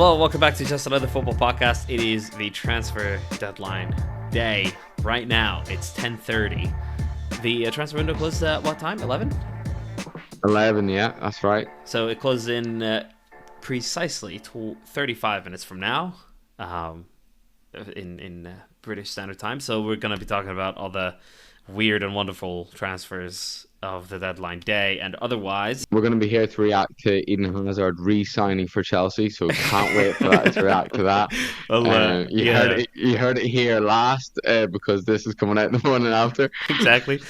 Hello, welcome back to Just Another Football Podcast. It is the transfer deadline day. Right now, it's 10:30. The transfer window closes at what time? 11? 11, yeah, that's right. So it closes in precisely 35 minutes from now, in British Standard Time. So we're going to be talking about all the weird and wonderful transfers of the deadline day and otherwise. We're going to be here to react to Eden Hazard re-signing for Chelsea, so can't wait for that to react to that. You heard it here last because this is coming out the morning after. Exactly.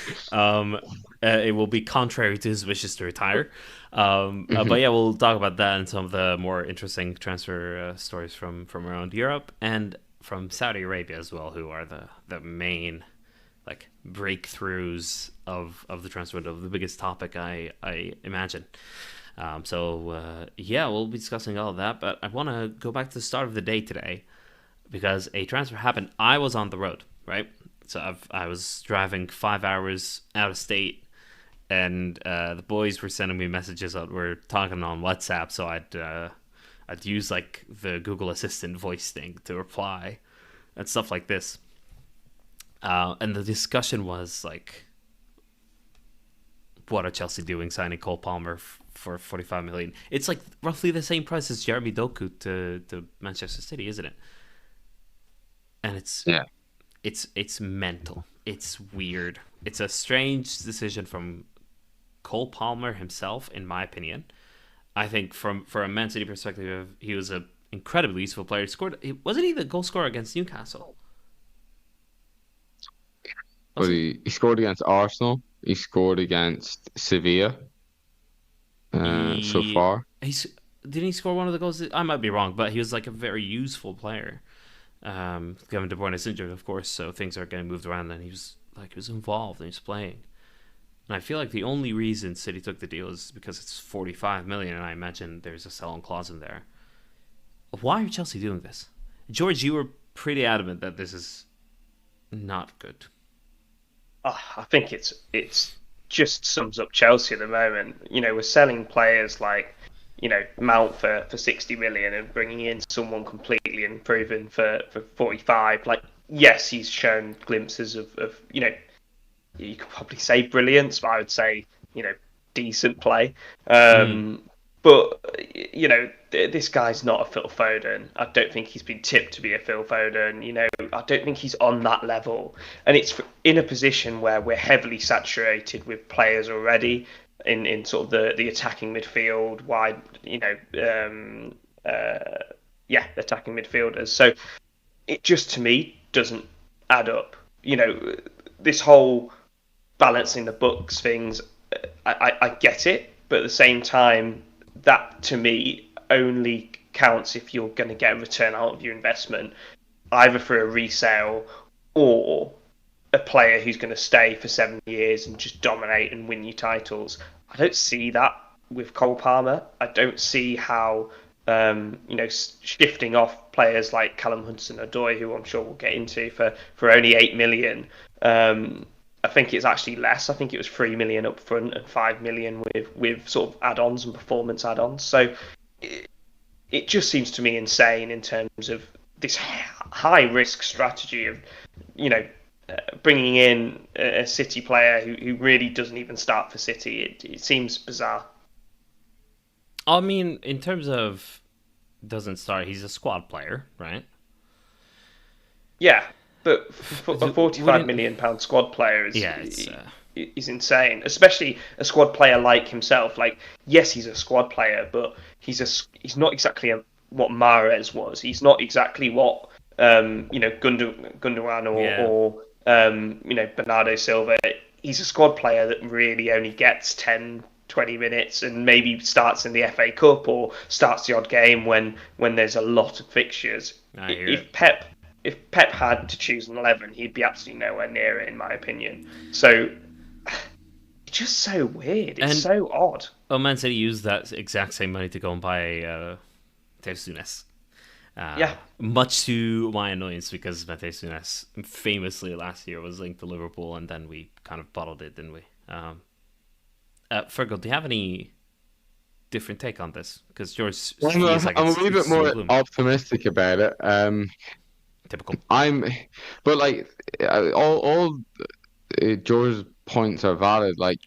It will be contrary to his wishes to retire. But yeah, we'll talk about that and some of the more interesting transfer stories from around Europe and from Saudi Arabia as well, who are the main breakthroughs of the transfer window, the biggest topic I imagine. We'll be discussing all of that, but I want to go back to the start of the day today because a transfer happened. I was on the road, right? So I was driving 5 hours out of state, and the boys were sending me messages out. We're talking on WhatsApp, so I'd use the Google Assistant voice thing to reply and stuff like this. And the discussion was what are Chelsea doing signing Cole Palmer for 45 million? It's roughly the same price as Jeremy Doku to Manchester City, isn't it? And it's mental. It's weird. It's a strange decision from Cole Palmer himself, in my opinion. I think for a Man City perspective, he was an incredibly useful player. Wasn't he the goal scorer against Newcastle? But he scored against Arsenal. He scored against Sevilla so far. Didn't he score one of the goals? I might be wrong, but he was a very useful player. Kevin De Bruyne is injured, of course, so things are getting moved around, and he was involved and he was playing. And I feel like the only reason City took the deal is because it's 45 million, and I imagine there's a sell-on clause in there. Why are Chelsea doing this? George, you were pretty adamant that this is not good. I think it's just sums up Chelsea at the moment. We're selling players like, Mount for 60 million and bringing in someone completely unproven for 45. Yes, he's shown glimpses of you could probably say brilliance, but I would say, decent play. But, this guy's not a Phil Foden. I don't think he's been tipped to be a Phil Foden. I don't think he's on that level. And it's in a position where we're heavily saturated with players already in sort of the attacking midfield, attacking midfielders. So it just, to me, doesn't add up. This whole balancing the books things, I get it, but at the same time, that to me only counts if you're going to get a return out of your investment, either for a resale or a player who's going to stay for 7 years and just dominate and win you titles. I don't see that with Cole Palmer. I don't see how shifting off players like Callum Hudson-Odoi, who I'm sure we'll get into, for only 8 million. I think it's actually less. I think it was 3 million up front and 5 million with sort of add-ons and performance add-ons. So it just seems to me insane in terms of this high-risk strategy of, bringing in a City player who really doesn't even start for City. It seems bizarre. I mean, in terms of doesn't start, he's a squad player, right? Yeah. But for a £45 million squad player is insane, especially a squad player like himself. Yes, he's a squad player, but he's not exactly what Mahrez was. He's not exactly what Gundogan or Bernardo Silva. He's a squad player that really only gets 10, 20 minutes and maybe starts in the FA Cup or starts the odd game when there's a lot of fixtures. If Pep had to choose an 11, he'd be absolutely nowhere near it, in my opinion. So, it's just so weird. It's so odd. Man City used that exact same money to go and buy Mateus Nunes. Much to my annoyance, because Mateus Nunes famously last year was linked to Liverpool, and then we kind of bottled it, didn't we? Fergal, do you have any different take on this? Because yours I'm feels like a it's wee bit doom more and gloom. optimistic about it. Typical. But like all George's points are valid. Like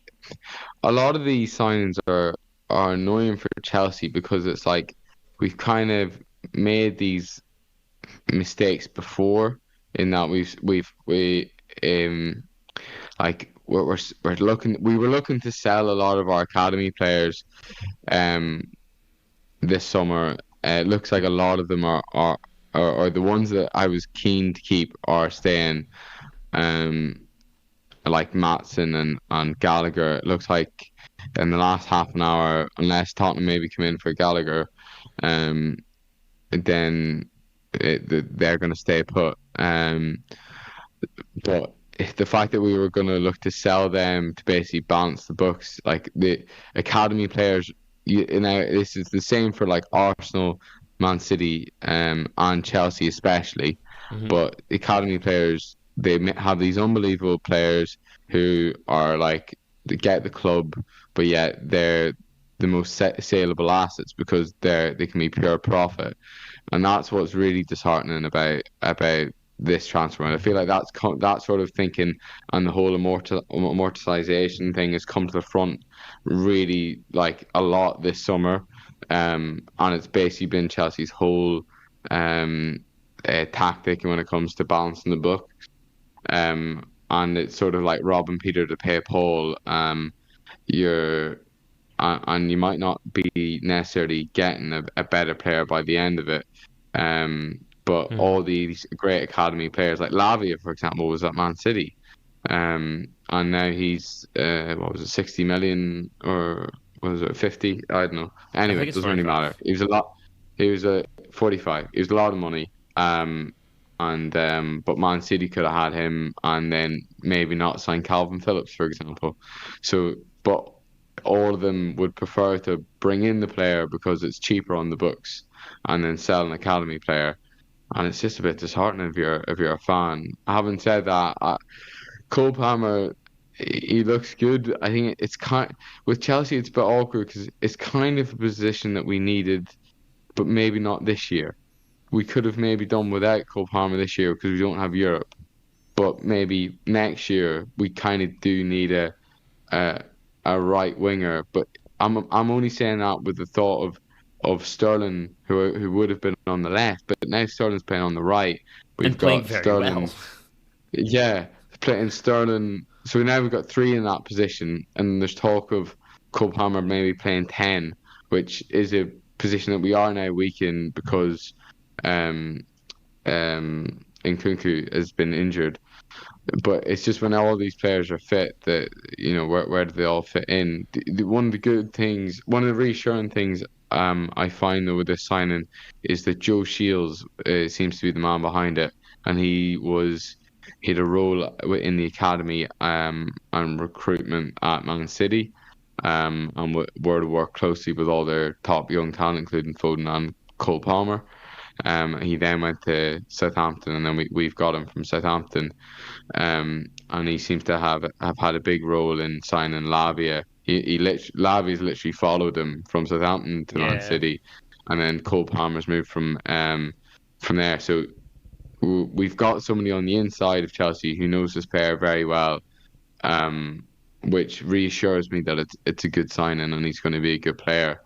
a lot of these signings are annoying for Chelsea because it's like we've kind of made these mistakes before in that we like we're looking we were looking to sell a lot of our academy players um this summer. It looks like a lot of them are the ones that I was keen to keep are staying. Um, like Matson and Gallagher. It looks like in the last half an hour, unless Tottenham maybe come in for Gallagher, um, then they're going to stay put. But the fact that we were going to look to sell them to basically balance the books, like the academy players, this is the same for like Arsenal, Man City, and Chelsea especially. Mm-hmm. But the academy players, they have these unbelievable players who are like they get the club, but yet they're the most saleable assets because they can be pure profit, and that's what's really disheartening about this transfer. And I feel like that sort of thinking and the whole amortization thing has come to the front really like a lot this summer, and it's basically been Chelsea's whole tactic when it comes to balancing the book. And it's sort of like robbing Peter to pay Paul. You're and you might not be necessarily getting a better player by the end of it. But all these great academy players, like Lavia, for example, was at Man City. And now he's, what was it, 60 million or was it 50? I don't know. Anyway, it doesn't really matter. He was a 45. He was a lot of money. But Man City could have had him and then maybe not sign Calvin Phillips, for example. But all of them would prefer to bring in the player because it's cheaper on the books and then sell an academy player. And it's just a bit disheartening if you're a fan. Having said that, Cole Palmer, he looks good. I think it's with Chelsea, it's a bit awkward because it's kind of a position that we needed, but maybe not this year. We could have maybe done without Cole Palmer this year because we don't have Europe. But maybe next year we kind of do need a right winger. But I'm only saying that with the thought of Sterling, who would have been on the left, but now Sterling's playing on the right. We've got Sterling. Well. Yeah, playing Sterling. So now we've got three in that position, and there's talk of Cole Palmer maybe playing 10, which is a position that we are now weak in because Nkunku has been injured. But it's just when all these players are fit that, where do they all fit in? One of the good things, one of the reassuring things I find though with this signing is that Joe Shields seems to be the man behind it, and he had a role in the academy and recruitment at Man City, and were to work closely with all their top young talent, including Foden and Cole Palmer. He then went to Southampton, and then we've got him from Southampton. And he seems to have had a big role in signing Lavia. Lavia's literally followed him from Southampton to Man City, and then Cole Palmer's moved from there. So we've got somebody on the inside of Chelsea who knows this player very well, which reassures me that it's a good signing and he's going to be a good player.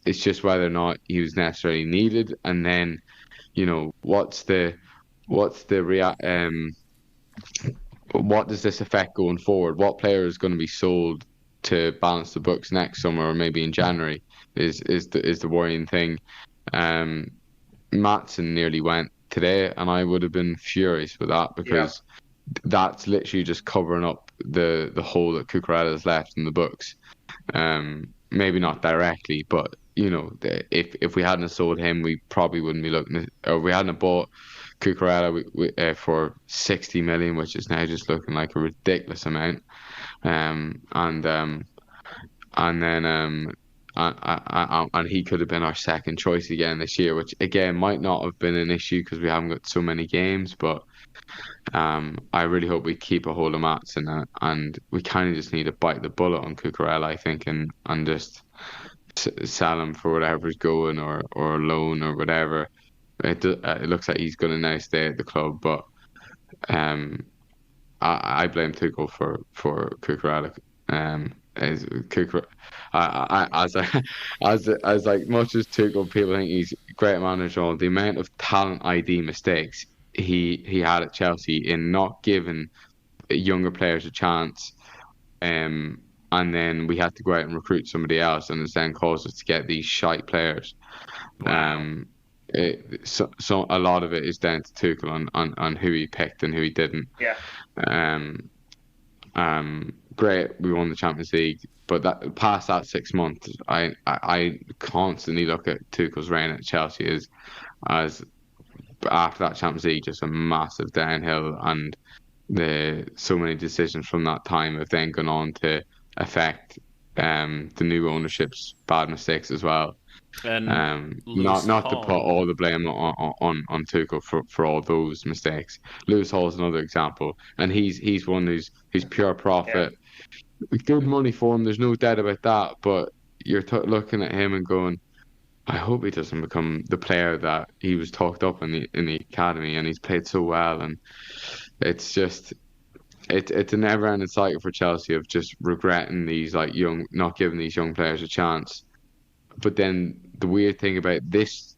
It's just whether or not he was necessarily needed, and then, what does this affect going forward? What player is going to be sold to balance the books next summer or maybe in January is the worrying thing. Matson nearly went today, and I would have been furious with that because that's literally just covering up the hole that Cucurella's left in the books. Maybe not directly, but if we hadn't sold him, we probably wouldn't be looking or we hadn't bought Cucurella for 60 million, which is now just looking like a ridiculous amount. And he could have been our second choice again this year, which again might not have been an issue because we haven't got so many games. But I really hope we keep a hold of Matson, and we kind of just need to bite the bullet on Cucurella, I think, and just sell him for whatever's going or loan or whatever. It looks like he's going to now stay at the club, but um, I blame Tuchel for Kukurelik. As Kukure, as as like much as Tuchel, people think he's a great manager. The amount of talent ID mistakes he had at Chelsea in not giving younger players a chance, and then we had to go out and recruit somebody else, and it's then caused us to get these shite players. Wow. So a lot of it is down to Tuchel on who he picked and who he didn't. Yeah. Great, we won the Champions League, but that past that 6 months, I constantly look at Tuchel's reign at Chelsea as after that Champions League just a massive downhill, and so many decisions from that time have then gone on to affect the new ownership's bad mistakes as well. And Not Lewis to Hall. put all the blame on Tuchel for all those mistakes. Lewis Hall is another example, and he's one who's pure profit. Good money for him. There's no doubt about that. But you're looking at him and going, I hope he doesn't become the player that he was talked up in the academy, and he's played so well. And it's just it's a never-ending cycle for Chelsea of just regretting these not giving these young players a chance. But then the weird thing about this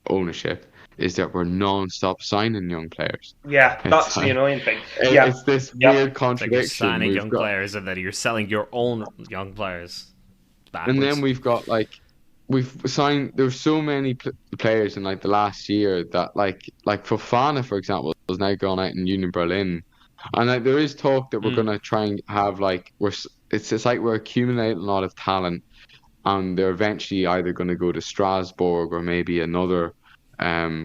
ownership is that we're non-stop signing young players. Yeah, that's the annoying thing. It's this weird It's like you're contradiction. signing young players and then you're selling your own young players backwards. And then we've signed. There's so many players in like the last year that like Fofana, for example, has now gone out in Union Berlin, and like there is talk that we're gonna try and have it's like we're accumulating a lot of talent, and they're eventually either going to go to Strasbourg or maybe another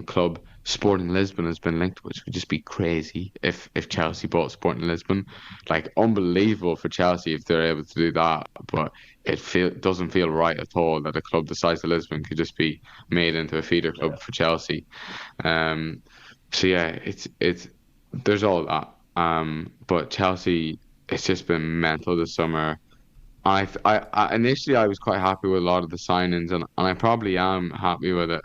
club. Sporting Lisbon has been linked, which would just be crazy if Chelsea bought Sporting Lisbon. Like, unbelievable for Chelsea if they're able to do that, but it doesn't feel right at all that a club the size of Lisbon could just be made into a feeder club for Chelsea. So yeah, it's there's all that. But Chelsea, it's just been mental this summer. I initially I was quite happy with a lot of the signings, and I probably am happy with it,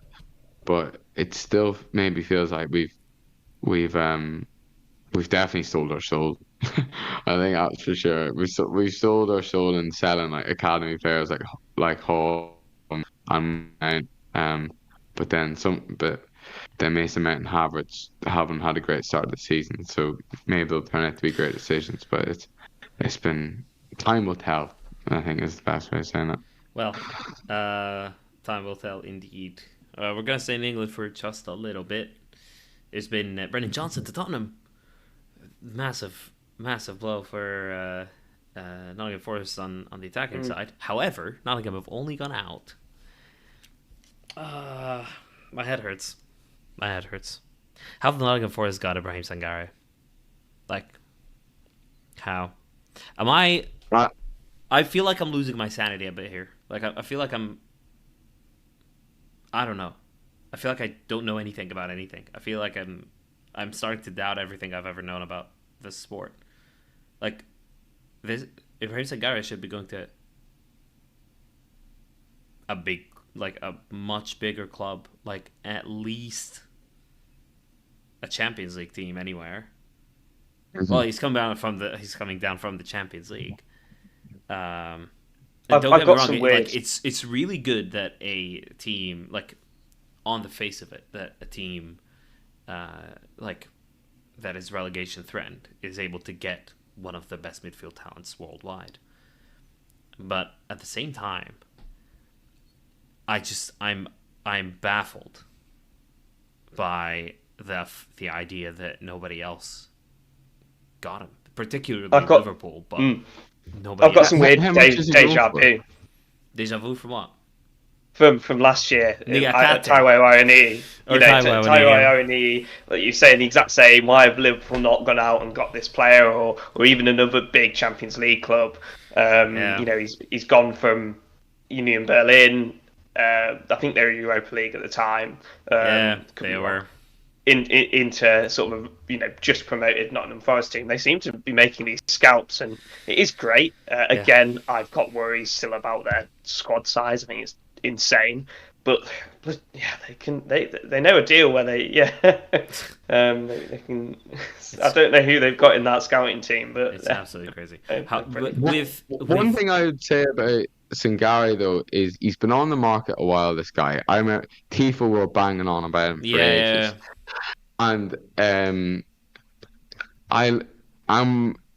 but it still maybe feels like we've definitely sold our soul. I think that's for sure. We've sold our soul in selling like academy players like Hall and but then Mason Mount and Havertz haven't had a great start of the season, so maybe they'll turn out to be great decisions. But it's been time will tell, I think is the best way of saying it. Well, time will tell indeed. We're going to stay in England for just a little bit. There's been Brendan Johnson to Tottenham. Massive blow for Nottingham Forest on the attacking side. However, Nottingham have only gone out. My head hurts. How have the Nottingham Forest got Ibrahim Sangare? Like, how? I feel like I'm losing my sanity a bit here. Like, I feel like I don't know. I feel like I don't know anything about anything. I feel like I'm starting to doubt everything I've ever known about this sport. Like, Ibrahim Sangare should be going to a much bigger club, like at least a Champions League team anywhere. Mm-hmm. Well, he's coming down from the Champions League. Don't get me wrong, like it's really good that a team, like, on the face of it, that a team like that is relegation threatened is able to get one of the best midfield talents worldwide. But at the same time, I'm baffled by the idea that nobody else got him, particularly Liverpool, but nobody. I've got some weird deja vu. Deja vu from what? From last year, Taiwo Awoniyi. Taiwo Awoniyi, like you say, the exact same. Why have Liverpool not gone out and got this player, or even another big Champions League club? You know, he's gone from Union Berlin. I think they were Europa League at the time. They were. into sort of just promoted Nottingham Forest team. They seem to be making these scalps, and it is great. Yeah. Again, I've got worries still about their squad size. I think it's insane, but yeah, they know a deal where they can. I don't know who they've got in that scouting team, but It's absolutely crazy. One thing I would say about Singari though is he's been on the market a while. This guy, I remember Tifa were banging on about him for ages, and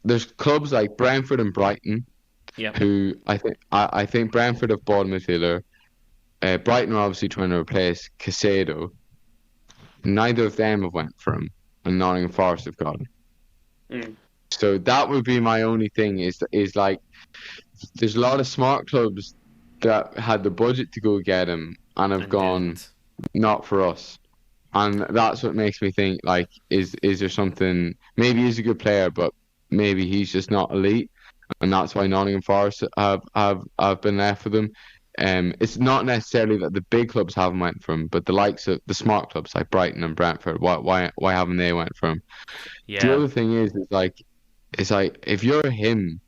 there's clubs like Brentford and Brighton, who I think Brentford have bought a midfielder. Brighton are obviously trying to replace Casado. Neither of them have went for him, and Nottingham Forest have got him. So that would be my only thing is like there's a lot of smart clubs that had the budget to go get him and have gone not for us. And that's what makes me think like is there something, maybe he's a good player but maybe he's just not elite, and that's why Nottingham Forest have been left with him. It's not necessarily that the big clubs haven't went for him, but the likes of the smart clubs like Brighton and Brentford, why haven't they went for him? Yeah. The other thing is like if you're him,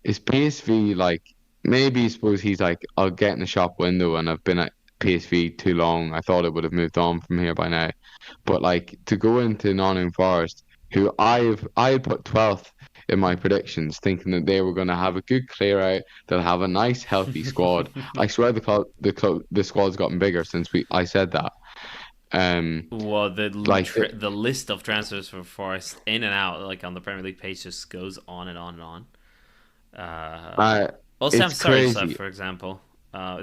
is PSV like maybe suppose he's like I'll get in the shop window and I've been at PSV too long. I thought it would have moved on from here by now, but like to go into Nottingham Forest, who I had put 12th in my predictions, thinking that they were going to have a good clear out, they'll have a nice healthy squad. I swear the squad's gotten bigger since I said that. Well, the list of transfers for Forest in and out, like on the Premier League page, just goes on and on and on. Sam Sarri, for example,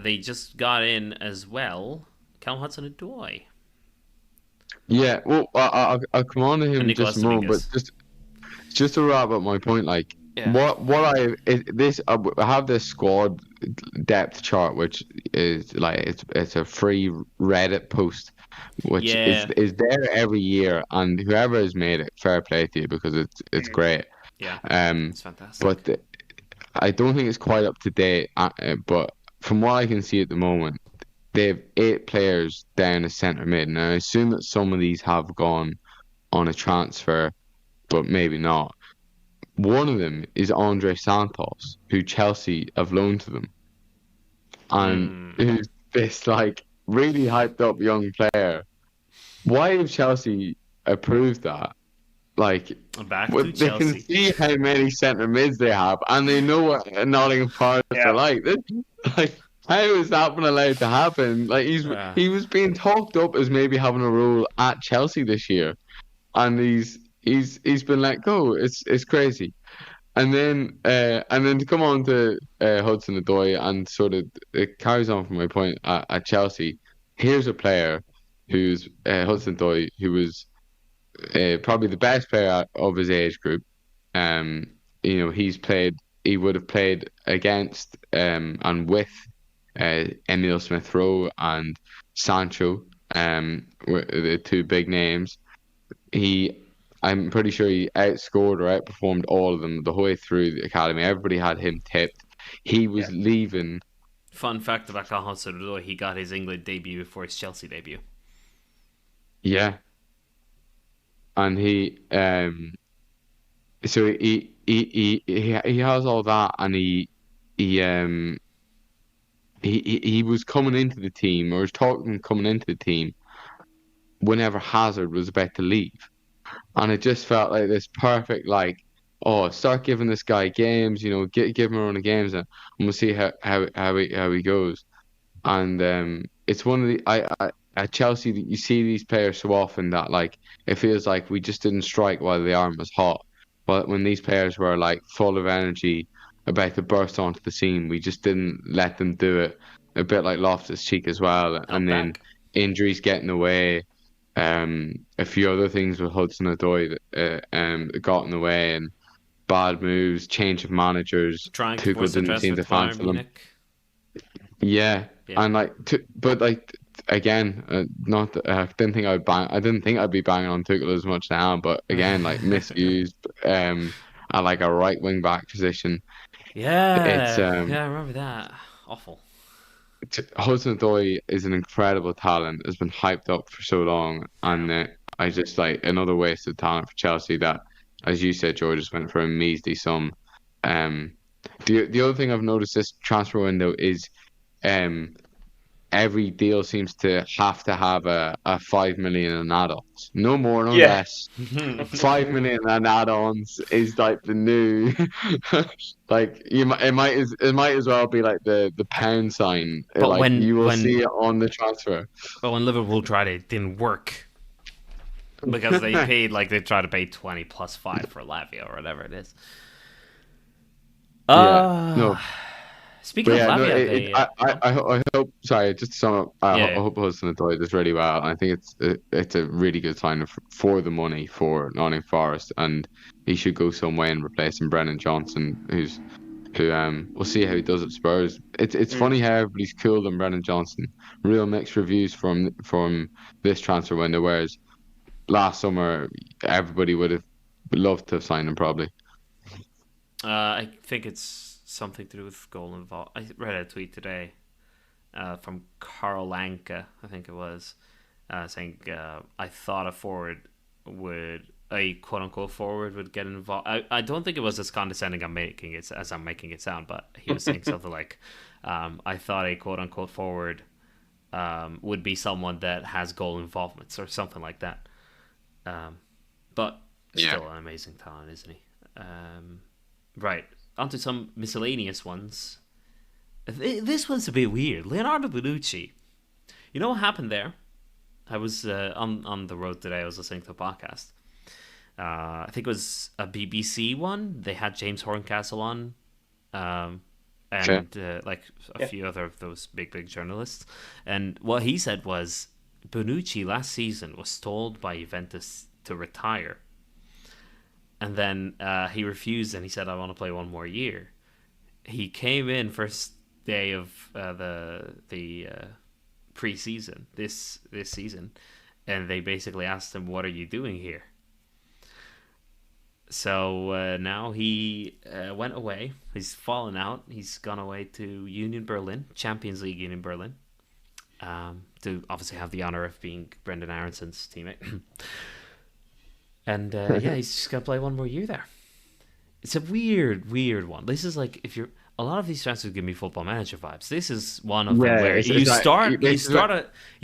they just got in as well Callum Hudson-Odoi. Yeah, well, I'll come on to him in just a moment, but just to wrap up my point, like I have this squad depth chart, which is like it's a free Reddit post, which is there every year, and whoever has made it, fair play to you because it's great. Yeah, it's fantastic. But I don't think it's quite up to date. But from what I can see at the moment, they have 8 players down as centre mid, and I assume that some of these have gone on a transfer, but maybe not. One of them is Andre Santos, who Chelsea have loaned to them, and who's this like really hyped up young player. Why have Chelsea approved that? Like, they can see how many centre mids they have, and they know what Nottingham Forest are like. Like, how is that been allowed to happen? Like, he was being talked up as maybe having a role at Chelsea this year, and he's been let go. It's crazy. And then to come on to Hudson-Odoi, and sort of it carries on from my point at Chelsea. Here's a player who's Hudson-Odoi, who was probably the best player of his age group. He would have played against and with Emile Smith-Rowe and Sancho, were the 2 big names. I'm pretty sure he outscored or outperformed all of them the whole way through the academy. Everybody had him tipped. He was leaving. Fun fact about Callum Hudson-Odoi: he got his England debut before his Chelsea debut. Yeah. And he has all that, and he was coming into the team, or was talking coming into the team whenever Hazard was about to leave, and it just felt like this perfect, like, oh, start giving this guy games, give him a run of games, and we'll see how he goes. And it's one of the at Chelsea, you see these players so often that like it feels like we just didn't strike while the iron was hot. But when these players were like full of energy, about to burst onto the scene, we just didn't let them do it. A bit like Loftus-Cheek as well, and then injuries getting away. A few other things with Hudson-Odoi got in the way, and bad moves, change of managers. Tuchel didn't seem to fancy them. Yeah, and again, I didn't think I'd be banging on Tuchel as much now, but again, like misused at like a right wing back position. Yeah, I remember that. Awful. Hudson-Odoi is an incredible talent. Has been hyped up for so long, and I just like another waste of talent for Chelsea that, as you said, George, just went for a measly sum. Um, the other thing I've noticed this transfer window is um every deal seems to have a 5 million in add-ons. No more, no Yeah. less. 5 million in add-ons is like the new like it might as well be like the pound sign. But Like when you will when see it on the transfer. but when Liverpool tried it, it didn't work because they paid like they tried to pay 20 plus 5 for Lavia or whatever it is. Yeah, no, Speaking but of yeah, no. Lavia, they I hope. Sorry, just to sum up. yeah, I yeah. hope Hudson Odoi does really well. I think it's a really good sign for the money for Nottingham Forest, and he should go some way in replacing Brennan Johnson, who we'll see how he does at Spurs. It's funny how everybody's cool on Brennan Johnson. Real mixed reviews from this transfer window, whereas last summer everybody would have loved to have signed him probably. I think it's something to do with goal involved. I read a tweet today from Carl Lanka, I think it was, saying I thought a quote unquote forward would get involved. I don't think it was as condescending as I'm making it sound, but he was saying something like, I thought a quote unquote forward would be someone that has goal involvements or something like that. But still an amazing talent, isn't he? Right, onto some miscellaneous ones. This one's a bit weird. Leonardo Bonucci. You know what happened there? I was on the road today. I was listening to a podcast. I think it was a BBC one. They had James Horncastle on, and like a few other of those big journalists. And what he said was Bonucci last season was told by Juventus to retire. And then he refused, and he said, "I want to play one more year." He came in first day of the preseason this season, and they basically asked him, "What are you doing here?" So now he went away. He's fallen out. He's gone away to Union Berlin, Champions League Union Berlin, to obviously have the honor of being Brendan Aronson's teammate. And he's just gonna play one more year there. It's a weird one. This is like if you're a lot of these transfers give me Football Manager vibes. This is one of them where you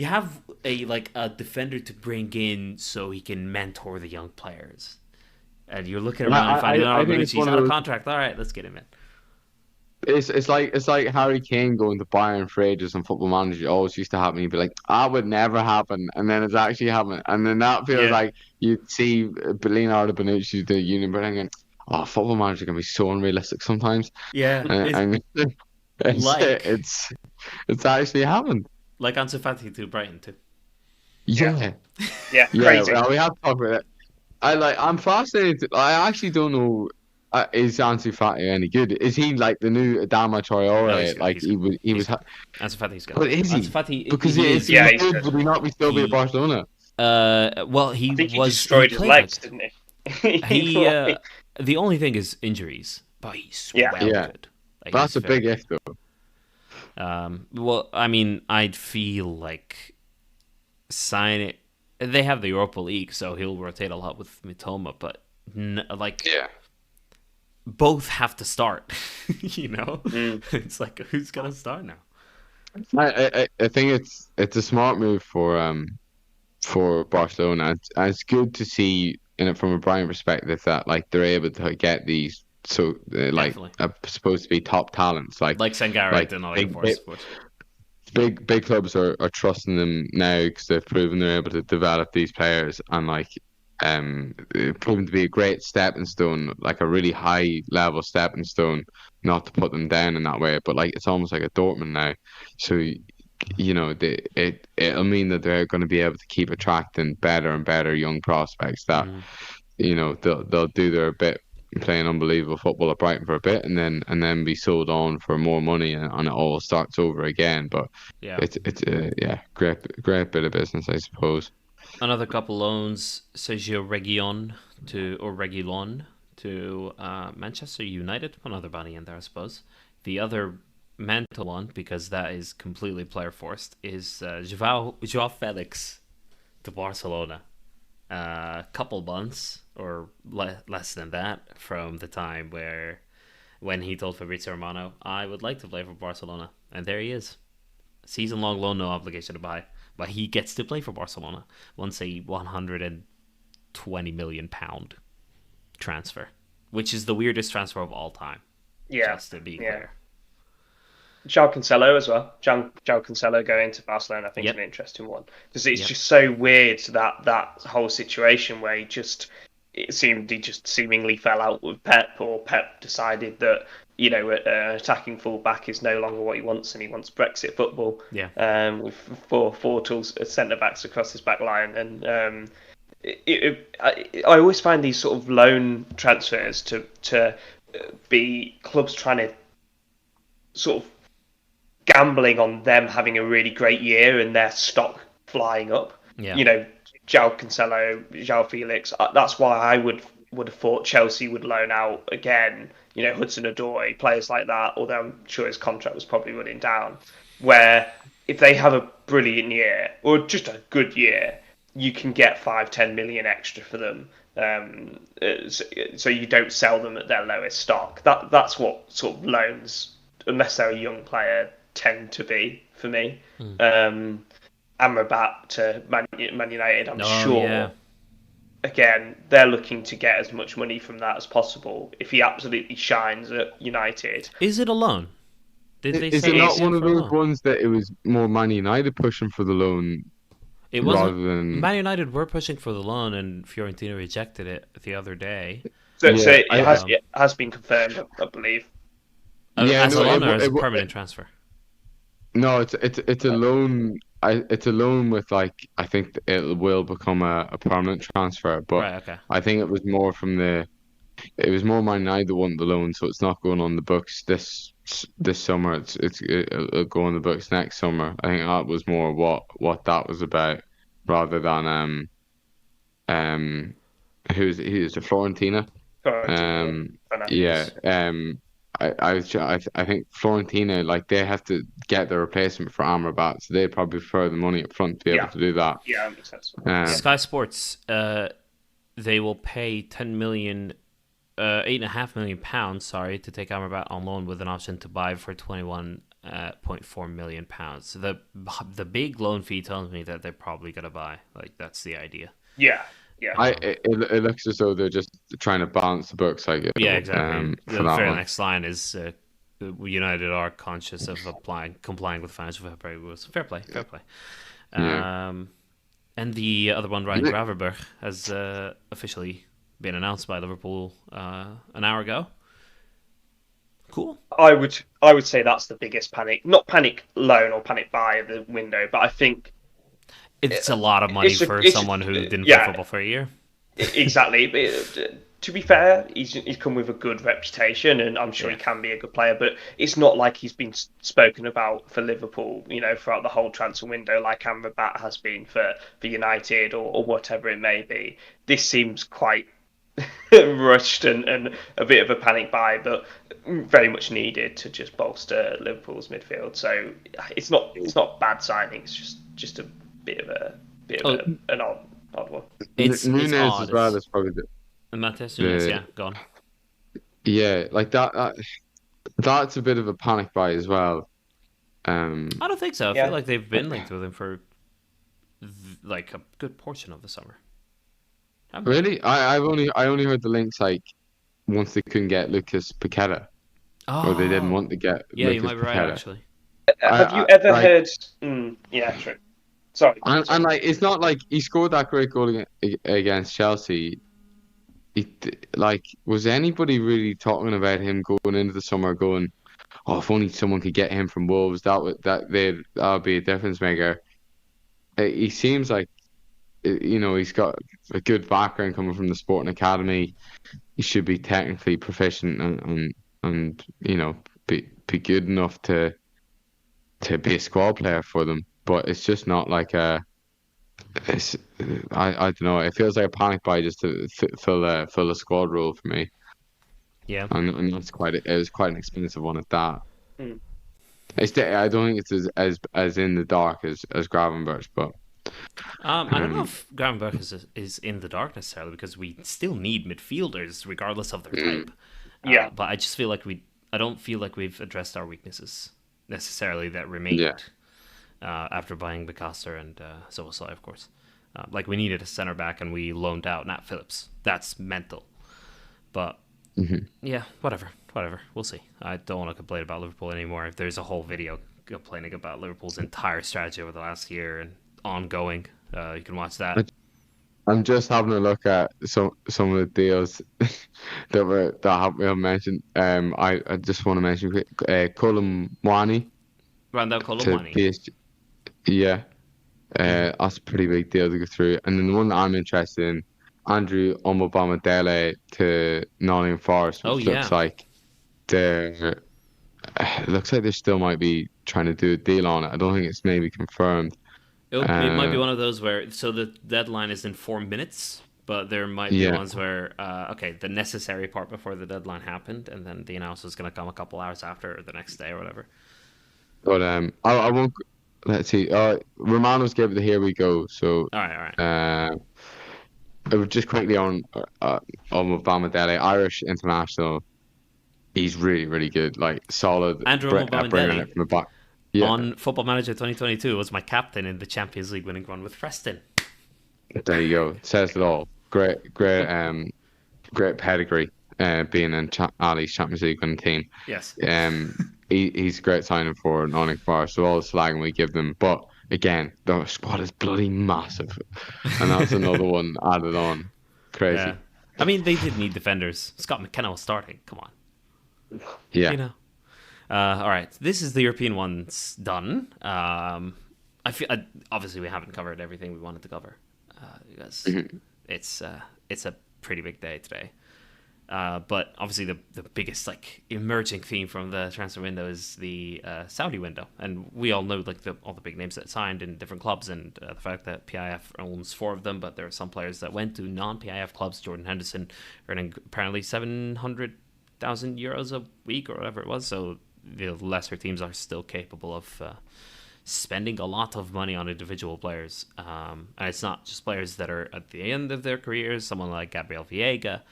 have a defender to bring in so he can mentor the young players, and you're looking around and finding out he's out of contract. All right, let's get him in. It's like Harry Kane going to Bayern for ages on Football Manager. It always used to happen. You'd be like, "That would never happen," and then it's actually happened. And then that feels like you'd see Leonardo Bonucci do Union Berlin going, "Oh, Football Manager can be so unrealistic sometimes." Yeah, and it's actually happened. Like Ansu Fati to Brighton too. Yeah, crazy. Well, we have to talk about it. I'm fascinated. I actually don't know. Is Ansu Fati any good? Is he like the new Adama Traore? He was. Ansu Fati's good. But is he? Ansu Fati, because he's good. Would he not be still be at Barcelona? Well, he destroyed his legs, didn't he? The only thing is injuries, but he's good. Like, that's a big if though. Well, I mean, I'd feel like sign it. They have the Europa League, so he'll rotate a lot with Mitoma, but both have to start. You know, it's like who's gonna start now? I think it's a smart move for Barcelona. It's good to see in it from a Brian perspective that like they're able to get these supposed to be top talents like Sangare and Nottingham Forest. Big clubs are trusting them now because they've proven they're able to develop these players and proven to be a great stepping stone, like a really high level stepping stone, not to put them down in that way, but like it's almost like a Dortmund now. So it'll mean that they're going to be able to keep attracting better and better young prospects that they'll do their bit playing unbelievable football at Brighton for a bit and then be sold on for more money and it all starts over again. But it's a great bit of business, I suppose. Another couple loans, Sergio Reguilon to Manchester United. One other bunny in there, I suppose. The other mental one, because that is completely player forced, is Joao Felix to Barcelona. a couple months or less than that from the time when he told Fabrizio Romano, I would like to play for Barcelona. And there he is. Season-long loan, no obligation to buy. But he gets to play for Barcelona once a £120 million transfer, which is the weirdest transfer of all time. Yeah, just to be clear. João Cancelo as well. João Cancelo going to Barcelona, I think, is an interesting one because it's just so weird that whole situation where he just seemingly fell out with Pep, or Pep decided that an attacking fullback is no longer what he wants, and he wants Brexit football. Yeah. With four tools centre backs across his back line, and I always find these sort of loan transfers to be clubs trying to sort of gambling on them having a really great year and their stock flying up. Yeah. João Cancelo, João Felix. That's why I would have thought Chelsea would loan out again. Hudson-Odoi, players like that. Although I'm sure his contract was probably running down. Where if they have a brilliant year or just a good year, you can get 5-10 million extra for them. So you don't sell them at their lowest stock. That's what sort of loans, unless they're a young player, tend to be for me. Amrabat to Man United, I'm sure. Yeah. Again, they're looking to get as much money from that as possible. If he absolutely shines at United, is it a loan? Is it not one of those ones that it was more Man United pushing for the loan? It wasn't. Man United were pushing for the loan, and Fiorentina rejected it the other day. So it has been confirmed, I believe. As a loan or as a permanent transfer? No, it's a loan. It's a loan with I think it will become a permanent transfer, but right, okay. I think it was more it was more Man United that wanted the loan, so it's not going on the books this summer. It'll go on the books next summer. I think that was more what that was about, rather than who's the Fiorentina. I think Fiorentina, they have to get the replacement for Amrabat, so they'd probably prefer the money up front to be able to do that. Yeah, that makes sense. Sky Sports, they will pay 10 million, £8.5 million pounds, to take Amrabat on loan with an option to buy for 21.4 million pounds. So the big loan fee tells me that they're probably gonna buy. That's the idea. Yeah. Yeah. It looks as though they're just trying to balance the books. Yeah, exactly. The very one. next line is United are conscious of complying with financial fair play rules. Fair play. Yeah. And the other one, Ryan Gravenberch, has officially been announced by Liverpool an hour ago. Cool. I would say that's the biggest panic. Not panic loan or panic buy of the window, but I think it's a lot of money for someone who didn't play football for a year. Exactly. To be fair, he's come with a good reputation, and I'm sure he can be a good player. But it's not like he's been spoken about for Liverpool, throughout the whole transfer window, like Amrabat has been for United or whatever it may be. This seems quite rushed and a bit of a panic buy, but very much needed to just bolster Liverpool's midfield. So it's not bad signing. It's just a bit of an odd one. It's Nunes as well is probably Matheus Nunes, yeah, gone. Yeah, that's a bit of a panic buy as well. I don't think so. I feel like they've been linked with him for a good portion of the summer. Really? I only heard the links once they couldn't get Lucas Paqueta. Or they didn't want to get Lucas you might be right, Paqueta. actually. Have you ever heard... yeah, true. Sorry. And it's not like he scored that great goal against Chelsea. Was anybody really talking about him going into the summer going, oh, if only someone could get him from Wolves, that would be a difference maker. He seems like, he's got a good background coming from the Sporting Academy. He should be technically proficient and be good enough to be a squad player for them. But it's just not I don't know. It feels like a panic buy just to fill a squad role for me. Yeah, and it was quite an expensive one at that. I don't think it's as in the dark as Gravenberch, but I don't know if Gravenberch is in the dark necessarily, because we still need midfielders regardless of their type. Yeah. But I just feel like I don't feel like we've addressed our weaknesses necessarily that remained Yeah. after buying Becaster and Soboslai, of course. Like, we needed a center back and we loaned out Nat Phillips. That's mental. But yeah, whatever. We'll see. I don't want to complain about Liverpool anymore. If there's a whole video complaining about Liverpool's entire strategy over the last year and ongoing, you can watch that. I'm just having a look at some of the deals that we have mentioned. I just want to mention Colum Randall to Colomani. PSG. Yeah, that's a pretty big deal to go through. And then the one that I'm interested in, Andrew Omobamidele to Nottingham Forest, which looks like they're it looks like they still might be trying to do a deal on it. I don't think it's maybe confirmed. It might be one of those where, so the deadline is in 4 minutes, but there might be ones where, okay, the necessary part before the deadline happened, and then the announcement is going to come a couple hours after, or the next day, or whatever. But I won't. Let's see. Romano's gave it the here we go. So all right. It was just quickly on Bamidele, Irish international. He's really, really good. Like, solid. Andrew Bringing Bamidele it from the back. Yeah. on Football Manager 2022 was my captain in the Champions League winning run with Preston. There you go. Says it all. Great pedigree. Being in Ali's Champions League winning team. Yes. He's a great signing for Nottingham Forest. So all the slagging we give them, but again, the squad is bloody massive, and that's another one added on. Crazy. Yeah. I mean, they did need defenders. Scott McKenna was starting. Come on. Yeah. You know. All right. This is the European ones done. I feel obviously we haven't covered everything we wanted to cover because it's a pretty big day today. But obviously the biggest like emerging theme from the transfer window is the Saudi window, and we all know like all the big names that signed in different clubs, and the fact that PIF owns 4 of them, but there are some players that went to non-PIF clubs. Jordan Henderson earning apparently €700,000 a week or whatever it was, so the lesser teams are still capable of spending a lot of money on individual players, and it's not just players that are at the end of their careers. Someone like Gabriel Vega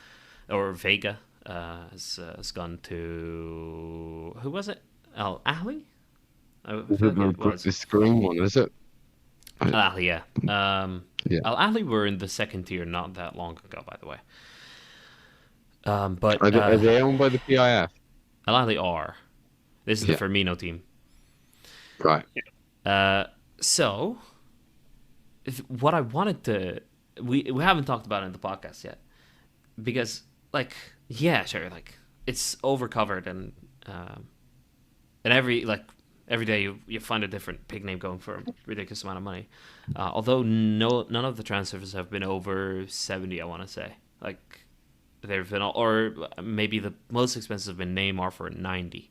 has gone to, who was it? Al Ahly? The screen one, is it? Al Ahly, yeah. Yeah. Al Ahly were in the second tier not that long ago, by the way. But are they owned by the PIF? Al Ahly are. This is the Firmino team. Right. So, what I wanted to, we haven't talked about it in the podcast yet, because like, yeah, sure, like it's overcovered, and every day you find a different pig name going for a ridiculous amount of money. Although none of the transfers have been over 70, I want to say. Like, they've been, or maybe the most expensive have been Neymar for 90.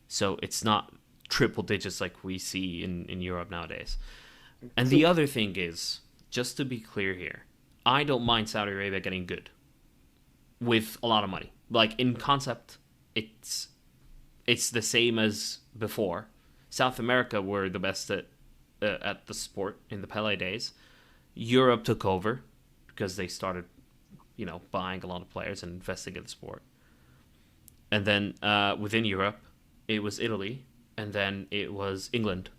So it's not triple digits like we see in Europe nowadays. And the other thing is, just to be clear here, I don't mind Saudi Arabia getting good with a lot of money. Like, in concept, it's the same as before. South America were the best at the sport in the Pele days. Europe took over because they started, buying a lot of players and investing in the sport. And then within Europe, it was Italy, and then it was England.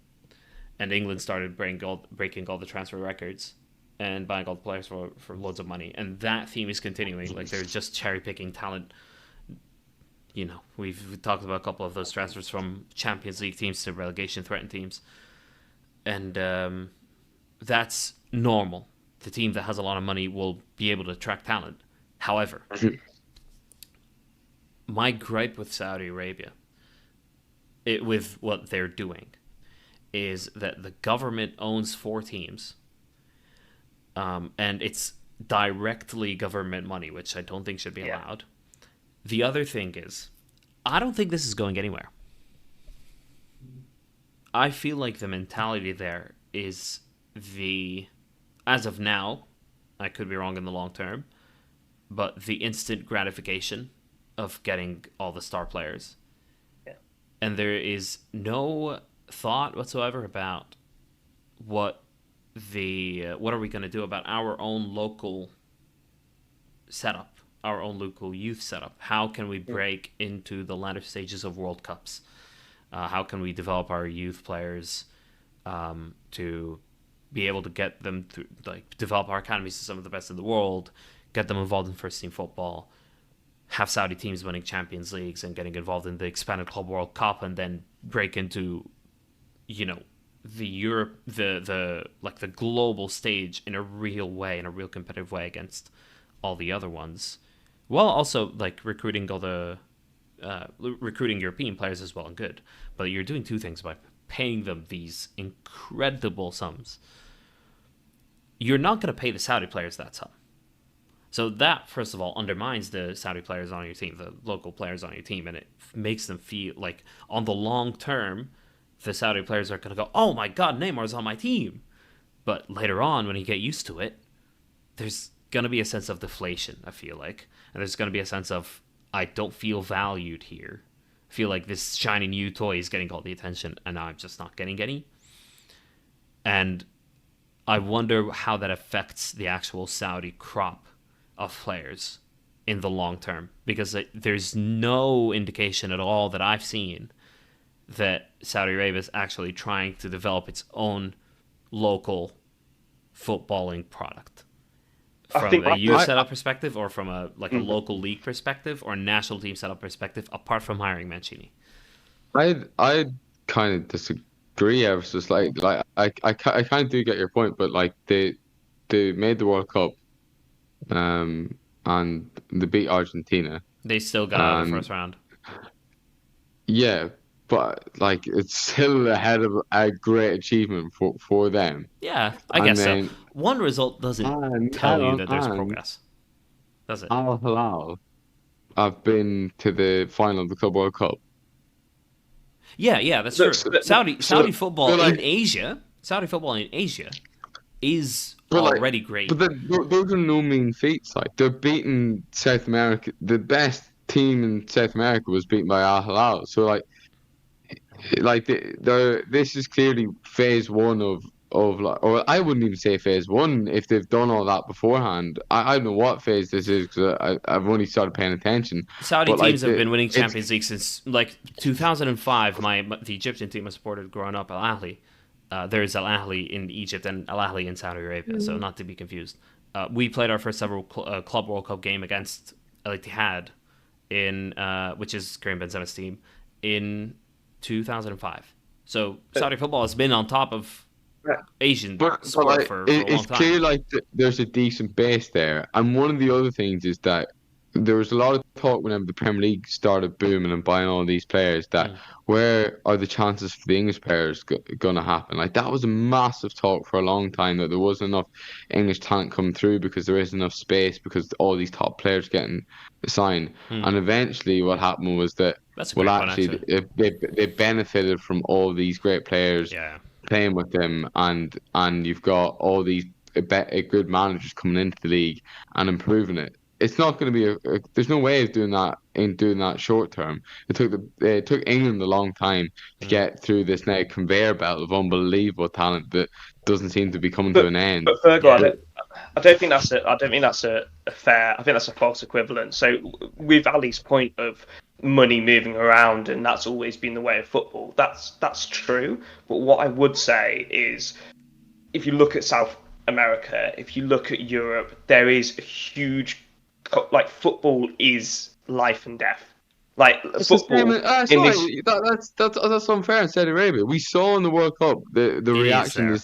And England started breaking all the transfer records and buying all the players for loads of money. And that theme is continuing. Like, they're just cherry-picking talent. We've talked about a couple of those transfers from Champions League teams to relegation-threatened teams. And that's normal. The team that has a lot of money will be able to attract talent. However, my gripe with Saudi Arabia, with what they're doing, is that the government owns 4 teams, and it's directly government money, which I don't think should be allowed. The other thing is, I don't think this is going anywhere. I feel like the mentality there is as of now, I could be wrong in the long term, but the instant gratification of getting all the star players. Yeah. And there is no thought whatsoever about what what are we going to do about our own local setup, our own local youth setup? How can we break into the latter stages of World Cups? How can we develop our youth players to be able to get them to develop our academies to some of the best in the world, get them involved in first team football, have Saudi teams winning Champions Leagues and getting involved in the expanded Club World Cup, and then break into, the Europe, the global stage in a real way, in a real competitive way against all the other ones, while also recruiting recruiting European players as well and good. But you're doing two things by paying them these incredible sums. You're not going to pay the Saudi players that sum. So that, first of all, undermines the Saudi players on your team, the local players on your team, and it makes them feel like, on the long term, the Saudi players are going to go, oh my God, Neymar's on my team. But later on, when you get used to it, there's going to be a sense of deflation, I feel like. And there's going to be a sense of, I don't feel valued here. I feel like this shiny new toy is getting all the attention, and I'm just not getting any. And I wonder how that affects the actual Saudi crop of players in the long term, because there's no indication at all that I've seen that Saudi Arabia is actually trying to develop its own local footballing product from a youth setup perspective, or from a local league perspective, or a national team setup perspective, apart from hiring Mancini. I kind of disagree. I was just I kind of do get your point, but they made the World Cup, and they beat Argentina. They still got out of the first round. Yeah, but it's still ahead of a great achievement for them. Yeah, I guess so. One result doesn't tell you that there's progress, does it? Al Hilal, I've been to the final of the Club World Cup. Yeah, that's true. Saudi football in Asia is already great. But those are no mean feats. They're beating South America. The best team in South America was beaten by Al Hilal. So this is clearly phase one of or I wouldn't even say phase one if they've done all that beforehand. I don't know what phase this is, because I've only started paying attention. Saudi teams have been winning Champions League since 2005. The Egyptian team I supported growing up, Al Ahly. There's Al Ahly in Egypt and Al Ahly in Saudi Arabia, so not to be confused. We played our first ever Club World Cup game against Al Ittihad, which is Karim Benzema's team, in 2005. So Saudi football has been on top of Asian sport for a long time. It's clear there's a decent base there, and one of the other things is that there was a lot of talk whenever the Premier League started booming and buying all these players that where are the chances for the English players going to happen? That was a massive talk for a long time, that there wasn't enough English talent coming through because there isn't enough space, because all these top players getting signed. And eventually what happened was that they benefited from all these great players playing with them, and you've got all these good managers coming into the league and improving it. It's not going to be there's no way of doing that short term. It took England a long time to get through this now conveyor belt of unbelievable talent that doesn't seem to be coming to an end. But Fergal, I don't think that's a fair. I think that's a false equivalent. So with Ali's point of money moving around, and that's always been the way of football. That's true. But what I would say is, if you look at South America, if you look at Europe, there is a huge football is life and death. Football. That's unfair in Saudi Arabia. We saw in the World Cup the reaction of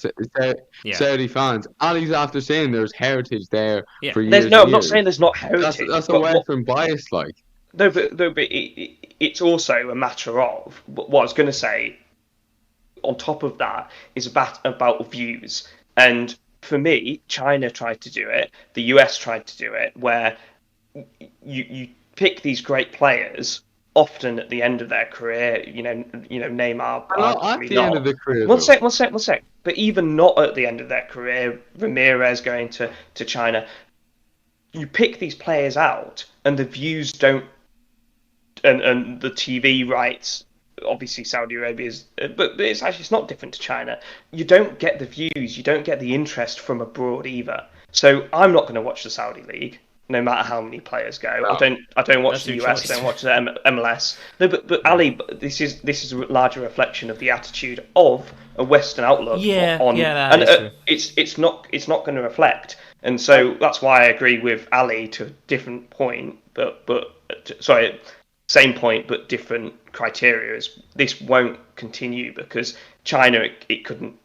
Saudi fans. Ali's after saying there's heritage there for years. I'm not saying there's not heritage. That's a Western bias, No, but it's also a matter of what I was going to say. On top of that, is about views, and for me, China tried to do it. The US tried to do it, where you pick these great players often at the end of their career. Neymar. At the end of the career. One sec. But even not at the end of their career, Ramirez going to China. You pick these players out, and the views don't, and the TV rights obviously Saudi Arabia is, but it's not different to China. You don't get the views, you don't get the interest from abroad either. So I'm not going to watch the Saudi league, no matter how many players go. No. I don't watch That's the your US. choice. I don't watch the MLS. No, but Ali, this is a larger reflection of the attitude of a Western outlook on, that and is true. it's not going to reflect. And so that's why I agree with Ali to a different point, but sorry, same point but different criteria. Is this won't continue because China it couldn't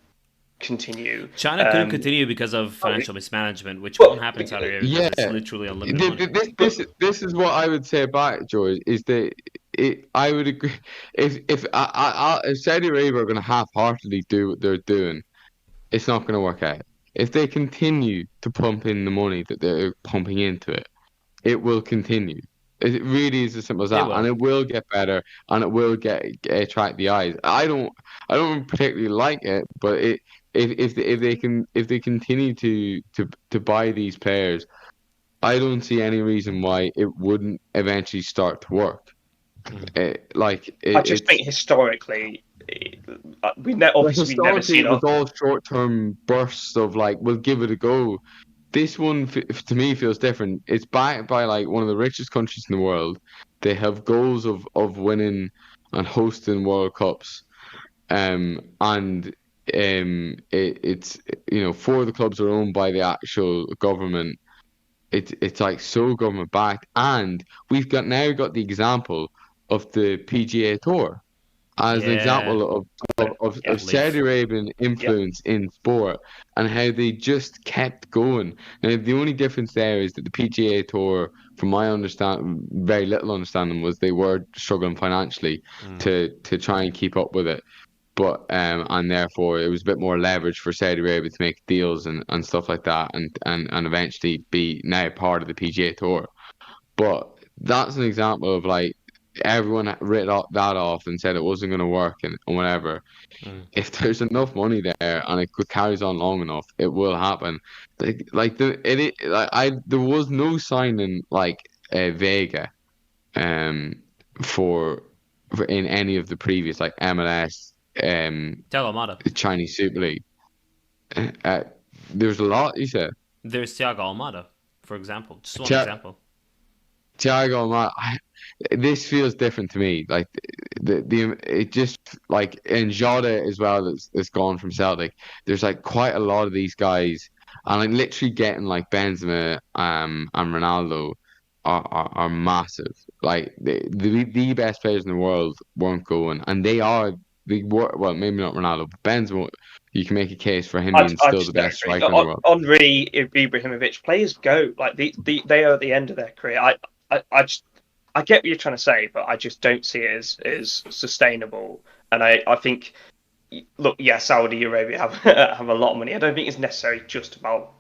continue. China couldn't continue because of financial mismanagement, which Well, won't happen in Saudi Arabia Yeah, because it's literally unlimited money. this is what I would say about it, George. Is that I would agree if Saudi Arabia are going to half-heartedly do what they're doing, it's not going to work out. If they continue to pump in the money that they're pumping into it, it will continue. It really is as simple as It that, will. and it will get better, and it will attract the eyes. I don't particularly like it, but if they continue to buy these players, I don't see any reason why it wouldn't eventually start to work. I just think historically, obviously we've never Historically, seen it was all short-term bursts of like, we'll give it a go. This one, to me, feels different. It's backed by like one of the richest countries in the world. They have goals of winning and hosting World Cups. And it's four of the clubs are owned by the actual government. It's like so government backed, and we've now got the example of the PGA Tour as an Yeah. example of Leaf. Saudi Arabian influence in sport and how they just kept going. Now, the only difference there is that the PGA Tour, from my very little understanding, was they were struggling financially to try and keep up with it. But and therefore it was a bit more leverage for Saudi Arabia to make deals and stuff like that, and eventually be now part of the PGA Tour. But that's an example of like everyone writ that off and said it wasn't going to work and whatever. If there's enough money there and it carries on long enough, it will happen. There was no sign in like Vega, for in any of the previous like MLS, Almada. the Chinese Super League. There's a lot, you said. There's Thiago Almada, for example. Just one Thi- example. Thiago, this feels different to me. Like it just like and Jota as well that's gone from Celtic. There's like quite a lot of these guys, and like literally getting like Benzema and Ronaldo are massive. Like the best players in the world weren't going, and they are well, maybe not Ronaldo, but Benzema. You can make a case for him being I still the just don't best agree. striker in the world. Henry, Ibrahimovic, players go like they are at the end of their career. I get what you're trying to say, but I just don't see it as sustainable. And I think, look, yeah, Saudi Arabia have a lot of money. I don't think it's necessarily just about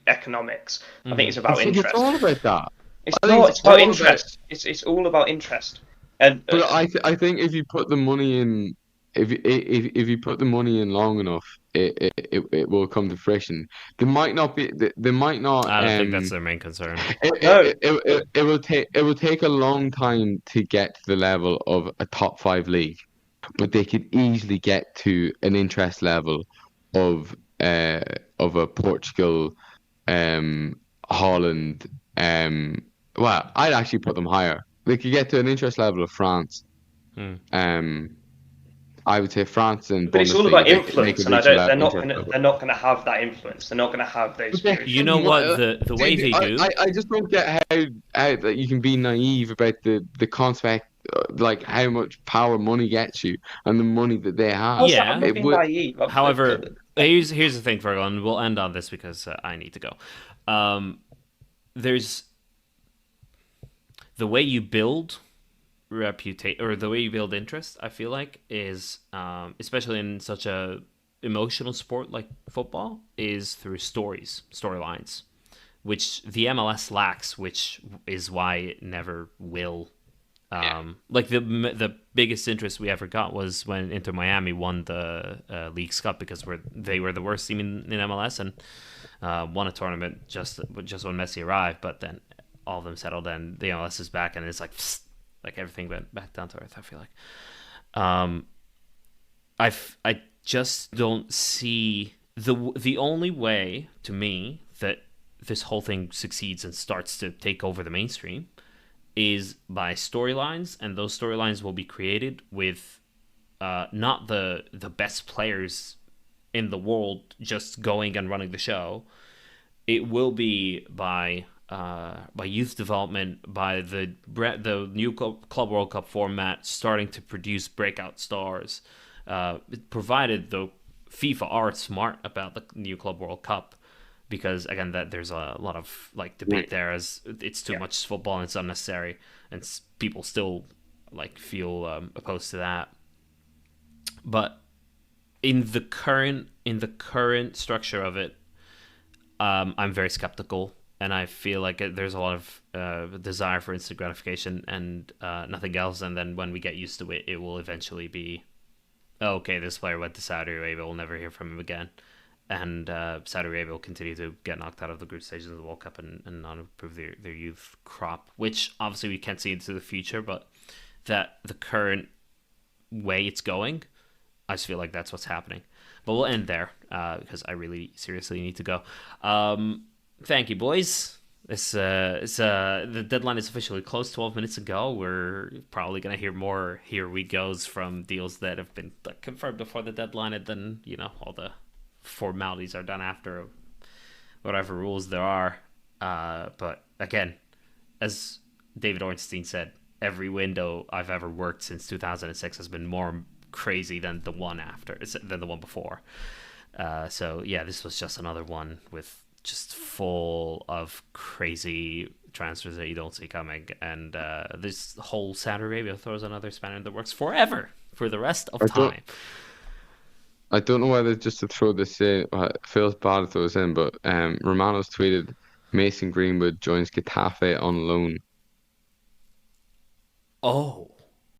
economics. I think it's about I think interest. it's all about that. It's I think not. It's about all interest. It's all about interest. And But I think if you put the money in, if you put the money in long enough, it will come to fruition. There might not be. There might not. I don't think that's their main concern. It will take a long time to get to the level of a top five league, but they could easily get to an interest level of a Portugal, Holland. Well, I'd actually put them higher. They could get to an interest level of France. I would say France and but it's all Bundesliga, about they influence, could and reach they're not interest gonna level. they're not gonna have that influence. They're not gonna have those views. You know what? The way they do. I just don't get how that you can be naive about the concept, like how much power money gets you and the money that they have. Yeah. I'm not being naive. However, here's the thing, Fergal, and we'll end on this because I need to go. There's the way you build reputation or the way you build interest. I feel like is especially in such a emotional sport like football is through storylines, which the MLS lacks, which is why it never will. Like the biggest interest we ever got was when Inter Miami won the League's Cup because they were the worst team in MLS and won a tournament just when Messi arrived. But then all of them settled and the MLS is back and it's like everything went back down to earth. I feel like Um, I just don't see the only way to me that this whole thing succeeds and starts to take over the mainstream is by storylines, and those storylines will be created with not the best players in the world just going and running the show. It will be by youth development, by the new Club World Cup format starting to produce breakout stars. Provided the FIFA are smart about the new Club World Cup, because again, that there's a lot of like debate there as it's too much football and it's unnecessary, and people still like feel opposed to that. But in the current structure of it, I'm very skeptical, and I feel like there's a lot of desire for instant gratification and nothing else. And then when we get used to it, it will eventually be, oh, okay, this player went to Saudi Arabia, we'll never hear from him again. And Saudi Arabia will continue to get knocked out of the group stages of the World Cup and not improve their youth crop, which obviously we can't see into the future, but that the current way it's going, I just feel like that's what's happening. But we'll end there because I really seriously need to go. Thank you, boys. The deadline is officially closed 12 minutes ago. We're probably going to hear more here we goes from deals that have been confirmed before the deadline, and then, all the formalities are done after, whatever rules there are. But again, as David Ornstein said, every window I've ever worked since 2006 has been more crazy than the one before. So yeah, this was just another one with just full of crazy transfers that you don't see coming, and this whole Saudi Arabia throws another spanner in the works forever for the rest of time. I don't know whether just to throw this in, it feels bad to throw this in, but Romano's tweeted Mason Greenwood joins Getafe on loan. Oh.